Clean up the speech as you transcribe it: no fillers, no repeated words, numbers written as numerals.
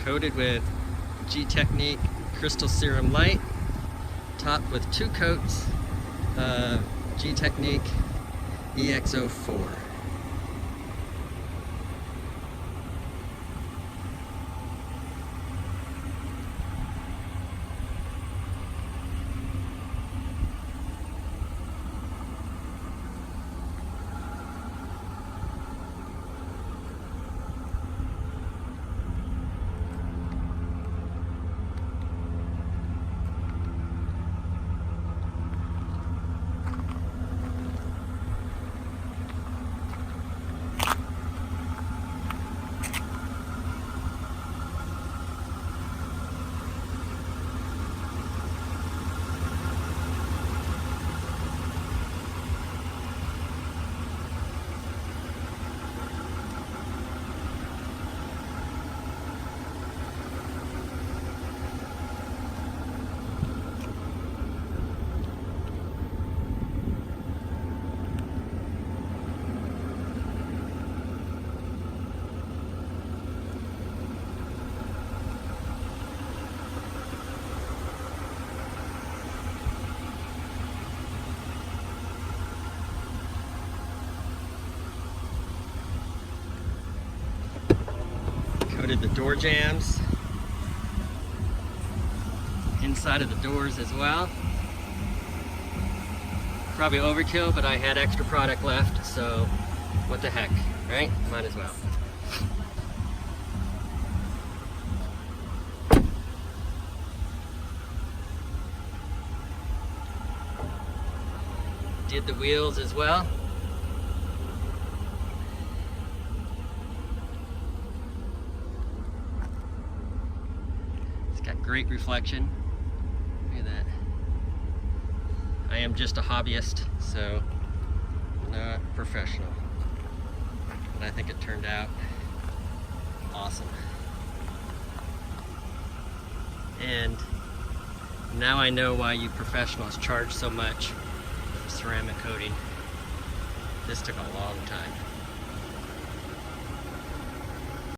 Coated with Gtechniq Crystal Serum Light, topped with 2 coats of Gtechniq EX04. Coated the door jambs, inside of the doors as well. Probably overkill, but I had extra product left, so what the heck, right? Might as well. Did the wheels as well. Got great reflection. Look at that. I am just a hobbyist, so not professional. But I think it turned out awesome. And now I know why you professionals charge so much for ceramic coating. This took a long time.